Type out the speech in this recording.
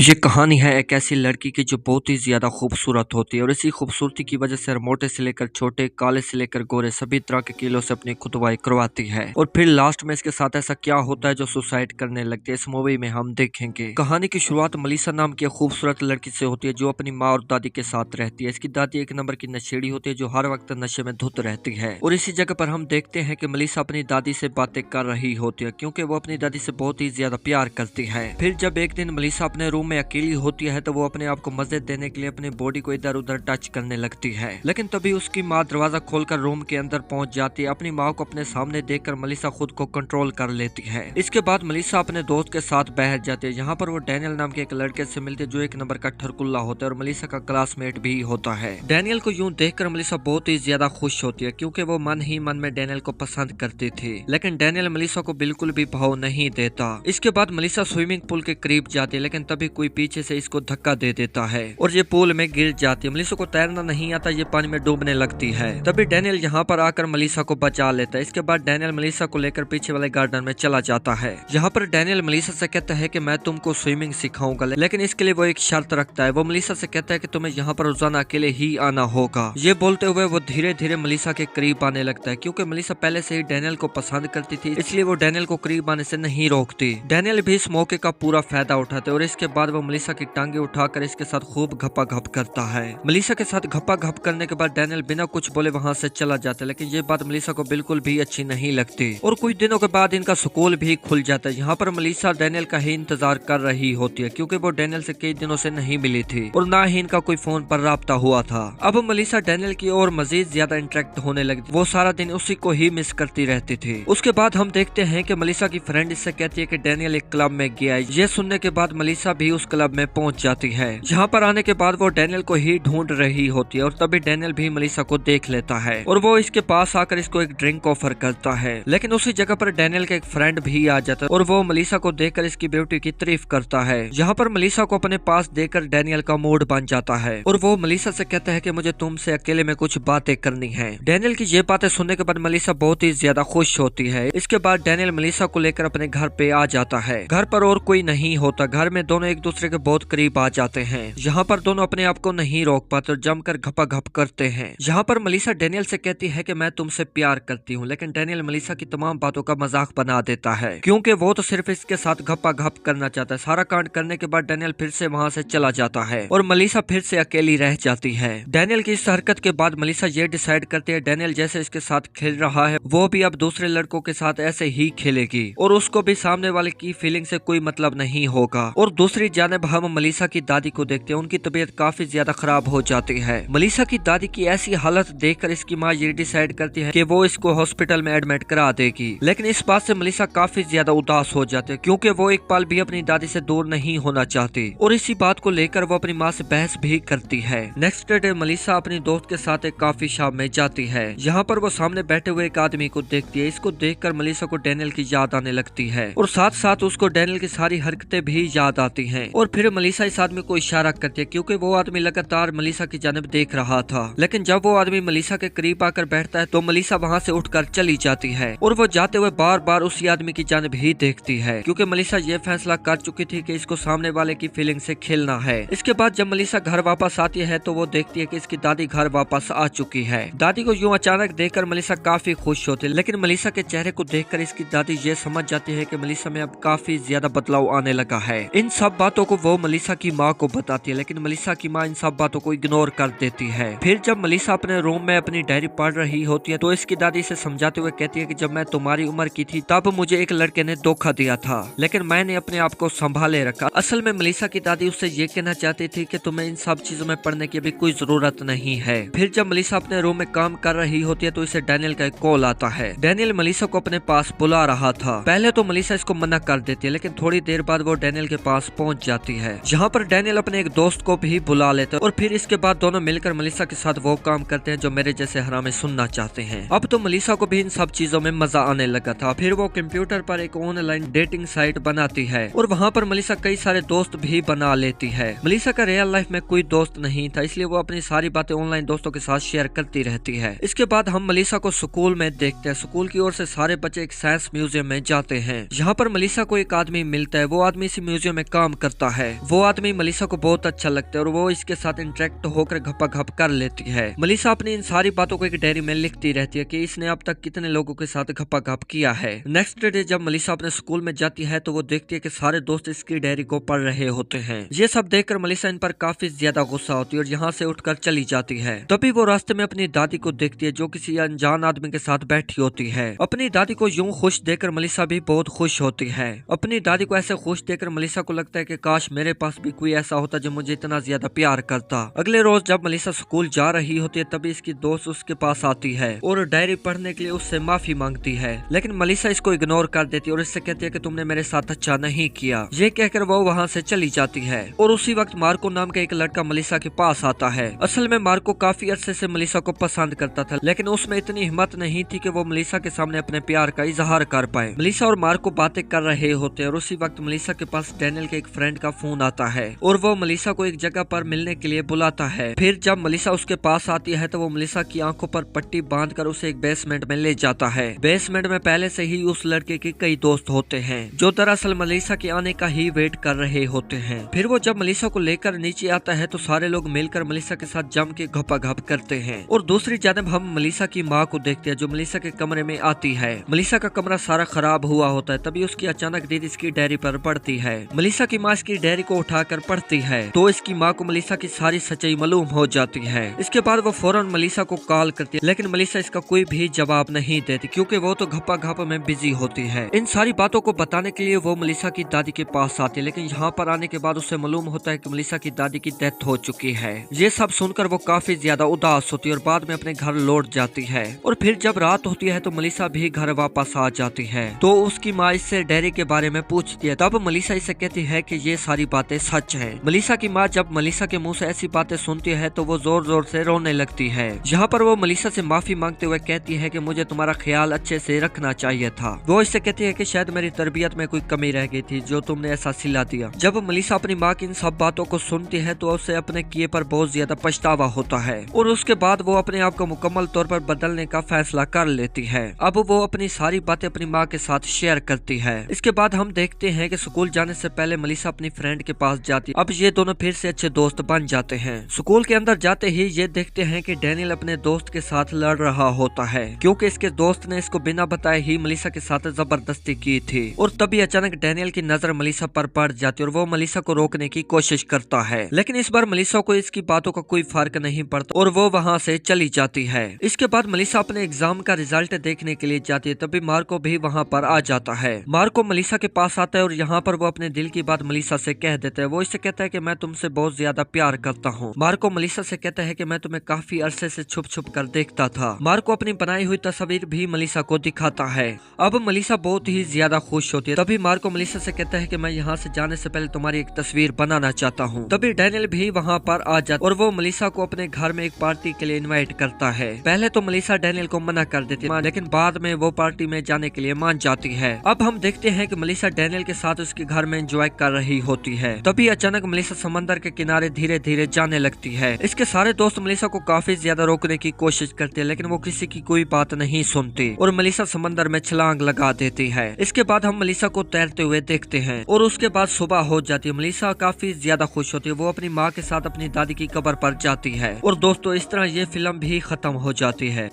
ये कहानी है एक ऐसी लड़की की जो बहुत ही ज्यादा खूबसूरत होती है और इसी खूबसूरती की वजह से मोटे से लेकर छोटे, काले से लेकर गोरे सभी तरह के कीलों से अपनी खुदवाई करवाती है। और फिर लास्ट में इसके साथ ऐसा क्या होता है जो सुसाइड करने लगती है, इस मूवी में हम देखेंगे। कहानी की शुरुआत मलीसा नाम की एक खूबसूरत लड़की से होती है जो अपनी माँ और दादी के साथ रहती है। इसकी दादी एक नंबर की नशेड़ी होती है जो हर वक्त नशे में धुत रहती है। और इसी जगह पर हम देखते हैं कि मलीसा अपनी दादी से बातें कर रही होती है क्योंकि वो अपनी दादी से बहुत ही ज्यादा प्यार करती है। फिर जब एक दिन मलीसा अपने रूम में अकेली होती है तो वो अपने आप को मजे देने के लिए अपनी बॉडी को इधर उधर टच करने लगती है। लेकिन तभी उसकी माँ दरवाजा खोलकर रूम के अंदर पहुंच जाती है। अपनी माँ को अपने सामने देखकर मलीसा खुद को कंट्रोल कर लेती है। इसके बाद मलीसा अपने दोस्त के साथ बैठ जाती है। यहाँ पर वो डैनियल नाम के एक लड़के से मिलती है जो एक नंबर का ठरकुल्ला होता है और मलीसा का क्लासमेट भी होता है। डैनियल को यूं देखकर मलीसा बहुत ही ज्यादा खुश होती है क्योंकि वो मन ही मन में डैनियल को पसंद करती थी। लेकिन डैनियल मलीसा को बिल्कुल भी भाव नहीं देता। इसके बाद मलीसा स्विमिंग पूल के करीब जाती है लेकिन तभी कोई पीछे से इसको धक्का दे देता है और ये पूल में गिर जाती है। मलीसा को तैरना नहीं आता, ये पानी में डूबने लगती है। तभी डैनियल यहाँ पर आकर मलीसा को बचा लेता है। इसके बाद डैनियल मलीसा को लेकर पीछे वाले गार्डन में चला जाता है। यहाँ पर डैनियल मलीसा से कहता है कि मैं तुमको स्विमिंग सिखाऊंगा, लेकिन इसके लिए वो एक शर्त रखता है। वो मलीसा से कहता है कि तुम्हें यहाँ पर रोजाना अकेले ही आना होगा। ये बोलते हुए वो धीरे धीरे मलीसा के करीब आने लगता है। क्योंकि मलीसा पहले से ही डैनियल को पसंद करती थी इसलिए वो डैनियल को करीब आने से नहीं रोकती। डैनियल भी इस मौके का पूरा फायदा उठाते और इसके बाद वो मलीसा की टांगे उठाकर इसके साथ खूब घपा घप करता है। मलीसा के साथ घपा घप करने के बाद डैनियल बिना कुछ बोले वहां से चला जाता है। लेकिन ये बात मलीसा को बिल्कुल भी अच्छी नहीं लगती और कुछ दिनों के बाद इनका स्कूल भी खुल जाता है। यहाँ पर मलीसा डैनियल का ही इंतजार कर रही होती है क्योंकि वो डैनियल से कई दिनों से नहीं मिली थी और ना ही इनका कोई फोन पर राब्ता हुआ था। अब मलीसा डैनियल की और मजीद ज्यादा इंटरेक्ट होने लगी। वो सारा दिन उसी को ही मिस करती रहती थी। उसके बाद हम देखते हैं कि मलीसा की फ्रेंड इससे कहती है कि डैनियल एक क्लब में गया है। ये सुनने के बाद मलीसा भी उस क्लब में पहुंच जाती है। यहाँ पर आने के बाद वो डैनियल को ही ढूंढ रही होती है और तभी डैनियल भी मलीसा को देख लेता है और वो इसके पास आकर इसको एक ड्रिंक ऑफर करता है। लेकिन उसी जगह पर डैनियल का एक फ्रेंड भी आ जाता है और वो मलीसा को देखकर इसकी ब्यूटी की तारीफ करता है। यहाँ पर मलीसा को अपने पास देखकर डैनियल का मूड बन जाता है और वो मलीसा से कहता है कि मुझे तुमसे अकेले में कुछ बातें करनी है। डैनियल की ये बातें सुनने के बाद मलीसा बहुत ही ज्यादा खुश होती है। इसके बाद डैनियल मलीसा को लेकर अपने घर पे आ जाता है। घर पर और कोई नहीं होता। घर में दोनों एक दूसरे के बहुत करीब आ जाते हैं। यहाँ पर दोनों अपने आप को नहीं रोक पाते और जमकर घपा घप करते हैं। यहाँ पर मलीसा डैनियल से कहती है कि मैं तुमसे प्यार करती हूँ, लेकिन डैनियल मलीसा की तमाम बातों का मजाक बना देता है क्योंकि वो तो सिर्फ इसके साथ घपा घप करना चाहता है। सारा कांड करने के बाद डैनियल फिर से वहाँ से चला जाता है और मलीसा फिर से अकेली रह जाती है। डैनियल की इस हरकत के बाद मलीसा ये डिसाइड करती है डैनियल जैसे इसके साथ खेल रहा है वो भी अब दूसरे लड़कों के साथ ऐसे ही खेलेगी और उसको भी सामने वाले की फीलिंग से कोई मतलब नहीं होगा। और दूसरी जानिब हम मलीसा की दादी को देखते हैं। उनकी तबीयत काफी ज्यादा खराब हो जाती है। मलीसा की दादी की ऐसी हालत देखकर इसकी माँ ये डिसाइड करती है कि वो इसको हॉस्पिटल में एडमिट करा देगी। लेकिन इस बात से मलीसा काफी ज्यादा उदास हो जाती है क्योंकि वो एक पल भी अपनी दादी से दूर नहीं होना चाहती और इसी बात को लेकर वो अपनी माँ से बहस भी करती है। नेक्स्ट डे मलीसा अपनी दोस्त के साथ एक काफी शॉप में जाती है। यहाँ पर वो सामने बैठे हुए एक आदमी को देखती है। इसको देखकर मलीसा को डैनियल की याद आने लगती है और साथ साथ उसको डैनियल की सारी हरकतें भी याद आती हैं। और फिर मलीसा इस आदमी को इशारा करती है क्योंकि वो आदमी लगातार मलीसा की जानिब देख रहा था। लेकिन जब वो आदमी मलीसा के करीब आकर बैठता है तो मलीसा वहाँ से उठकर चली जाती है और वो जाते हुए बार बार उसी आदमी की जानिब ही देखती है क्योंकि मलीसा ये फैसला कर चुकी थी कि इसको सामने वाले की फीलिंग से खेलना है। इसके बाद जब मलीसा घर वापस आती है तो वो देखती है कि इसकी दादी घर वापस आ चुकी है। दादी को यूं अचानक देखकर मलीसा काफी खुश होती है, लेकिन मलीसा के चेहरे को देखकर इसकी दादी ये समझ जाती है कि मलीसा में अब काफी ज्यादा बदलाव आने लगा है। इन सब बातों को वो मलीसा की माँ को बताती है, लेकिन मलीसा की माँ इन सब बातों को इग्नोर कर देती है। फिर जब मलीसा अपने रूम में अपनी डायरी पढ़ रही होती है तो इसकी दादी से समझाते हुए कहती है कि जब मैं तुम्हारी उम्र की थी तब मुझे एक लड़के ने धोखा दिया था, लेकिन मैंने अपने आप को संभाले रखा। असल में मलीसा की दादी उससे ये कहना चाहती थी कि तुम्हें इन सब चीजों में पढ़ने की भी कोई जरूरत नहीं है। फिर जब मलीसा अपने रूम में काम कर रही होती है तो इसे डैनियल का एक कॉल आता है। डैनियल मलीसा को अपने पास बुला रहा था। पहले तो मलीसा इसको मना कर देती है, लेकिन थोड़ी देर बाद वो डैनियल के पास पहुंच जाती है। जहाँ पर डैनियल अपने एक दोस्त को भी बुला लेते हैं और फिर इसके बाद दोनों मिलकर मलीसा के साथ वो काम करते हैं जो मेरे जैसे हरामे सुनना चाहते हैं। अब तो मलीसा को भी इन सब चीजों में मजा आने लगा था। फिर वो कंप्यूटर पर एक ऑनलाइन डेटिंग साइट बनाती है और वहाँ पर मलीसा कई सारे दोस्त भी बना लेती है। मलीसा का रियल लाइफ में कोई दोस्त नहीं था, इसलिए वो अपनी सारी बातें ऑनलाइन दोस्तों के साथ शेयर करती रहती है। इसके बाद हम मलीसा को स्कूल में देखते हैं। स्कूल की ओर से सारे बच्चे एक साइंस म्यूजियम में जाते हैं। यहाँ पर मलीसा को एक आदमी मिलता है। वो आदमी इसी म्यूजियम में काम करता करता है। वो आदमी मलिसा को बहुत अच्छा लगता है और वो इसके साथ इंटरेक्ट होकर घपा घप कर लेती है। मलिसा अपनी इन सारी बातों को एक डायरी में लिखती रहती है कि इसने अब तक कितने लोगों के साथ घपा घप किया है। नेक्स्ट डे जब मलिसा अपने स्कूल में जाती है तो वो देखती है कि सारे दोस्त इसकी डायरी को पढ़ रहे होते हैं। ये सब देखकर मलिसा इन पर काफी ज्यादा गुस्सा होती है और यहाँ से उठकर चली जाती है। तभी वो रास्ते में अपनी दादी को देखती है जो किसी अनजान आदमी के साथ बैठी होती है। अपनी दादी को यूं खुश देखकर मलिसा भी बहुत खुश होती है। अपनी दादी को ऐसे खुश देखकर मलिसा को लगता है कि काश मेरे पास भी कोई ऐसा होता जो मुझे इतना ज्यादा प्यार करता। अगले रोज जब मलिसा स्कूल जा रही होती है तभी इसकी दोस्त उसके पास आती है और डायरी पढ़ने के लिए उससे माफी मांगती है, लेकिन मलिसा इसको इग्नोर कर देती है और इससे कहती है कि तुमने मेरे साथ अच्छा नहीं किया। ये कहकर वो वहाँ से चली जाती है और उसी वक्त मार्को नाम का एक लड़का मलिसा के पास आता है। असल में मार्को काफी अरसे से मलिसा को पसंद करता था, लेकिन उसमें इतनी हिम्मत नहीं थी कि वो मलिसा के सामने अपने प्यार का इजहार कर पाए। मलिसा और मार्को बातें कर रहे होते हैं और उसी वक्त मलिसा के पास डैनियल के एक फ्रेंड का फोन आता है और वो मलिसा को एक जगह पर मिलने के लिए बुलाता है। फिर जब मलिसा उसके पास आती है तो वो मलिसा की आंखों पर पट्टी बांधकर उसे एक बेसमेंट में ले जाता है। बेसमेंट में पहले से ही उस लड़के के कई दोस्त होते हैं जो दरअसल मलिसा के आने का ही वेट कर रहे होते हैं। फिर वो जब मलिसा को लेकर नीचे आता है तो सारे लोग मिलकर मलिसा के साथ जम के घपाघप करते हैं और दूसरी जानब हम मलिसा की माँ को देखते हैं जो मलिसा के कमरे में आती है। मलिसा का कमरा सारा खराब हुआ होता है, तभी उसकी अचानक दीद इसकी डायरी पर पढ़ती है। मलिसा की माँ इसकी डायरी को उठाकर पढ़ती है तो इसकी माँ को मलिसा की सारी सच्चाई मालूम हो जाती है। इसके बाद वो फौरन मलिसा को कॉल करती है, लेकिन मलिसा इसका कोई भी जवाब नहीं देती क्योंकि वो तो घपा घप में बिजी होती है। इन सारी बातों को बताने के लिए वो मलिसा की दादी के पास आती है, लेकिन यहाँ पर आने के बाद उसे मालूम होता है कि मलिसा की दादी की डेथ हो चुकी है। ये सब सुनकर वो काफी ज्यादा उदास होती है और बाद में अपने घर लौट जाती है। और फिर जब रात होती है तो मलिसा भी घर वापस आ जाती है तो उसकी माँ इससे डायरी के बारे में पूछती है। तब मलिसा इसे कहती है कि ये सारी बातें सच है। मलिसा की माँ जब मलिसा के मुंह से ऐसी बातें सुनती है तो वो जोर जोर से रोने लगती है। यहाँ पर वो मलिसा से माफी मांगते हुए कहती है कि मुझे तुम्हारा ख्याल अच्छे से रखना चाहिए था। वो इससे कहती है कि शायद मेरी तरबियत में कोई कमी रह गई थी जो तुमने ऐसा सिला दिया। जब मलिसा अपनी माँ की इन सब बातों को सुनती है तो उसे अपने किए पर बहुत ज्यादा पछतावा होता है और उसके बाद वो अपने आप को मुकम्मल तौर पर बदलने का फैसला कर लेती है। अब वो अपनी सारी बातें अपनी माँ के साथ शेयर करती है। इसके बाद हम देखते हैं कि स्कूल जाने से पहले मलिसा अपनी फ्रेंड के पास जाती है। अब ये दोनों फिर से अच्छे दोस्त बन जाते हैं। स्कूल के अंदर जाते ही ये देखते हैं कि डैनियल अपने दोस्त के साथ लड़ रहा होता है क्योंकि इसके दोस्त ने इसको बिना बताए ही मलिसा के साथ जबरदस्ती की थी। और तभी अचानक डैनियल की नजर मलिसा पर पड़ जाती है और वो मलिसा को रोकने की कोशिश करता है, लेकिन इस बार मलिसा को इसकी बातों का कोई फर्क नहीं पड़ता और वो वहाँ से चली जाती है। इसके बाद मलिसा अपने एग्जाम का रिजल्ट देखने के लिए जाती है, तभी मार्को भी वहाँ पर आ जाता है। मार्को मलिसा के पास आता है और यहाँ पर वो अपने दिल की बात मलिसा से कह देता है। वो इससे कहता है कि मैं तुमसे बहुत ज्यादा प्यार करता हूँ। मार्को मलिसा से कहता है कि मैं तुम्हें काफी अरसे से छुप छुप कर देखता था। मार्को अपनी बनाई हुई तस्वीर भी मलिसा को दिखाता है। अब मलिसा बहुत ही ज्यादा खुश होती है। तभी मार्को मलिसा से कहता है कि मैं यहाँ से जाने से पहले तुम्हारी एक तस्वीर बनाना चाहता हूँ। तभी डैनियल भी वहाँ पर आ जाता और वो मलिसा को अपने घर में एक पार्टी के लिए इनवाइट करता है। पहले तो मलिसा डैनियल को मना कर देती है, लेकिन बाद में वो पार्टी में जाने के लिए मान जाती है। अब हम देखते हैं कि मलिसा डैनियल के साथ उसके घर में एंजॉय कर रही होती है। तभी अचानक मलिसा समंदर के किनारे धीरे धीरे जाने लगती है। इसके सारे दोस्त मलिसा को काफी ज्यादा रोकने की कोशिश करते हैं, लेकिन वो किसी की कोई बात नहीं सुनती और मलिसा समंदर में छलांग लगा देती है। इसके बाद हम मलिसा को तैरते हुए देखते हैं और उसके बाद सुबह हो जाती है। मलिसा काफी ज्यादा खुश होती है। वो अपनी माँ के साथ अपनी दादी की कब्र पर जाती है और दोस्तों इस तरह ये फिल्म भी खत्म हो जाती है।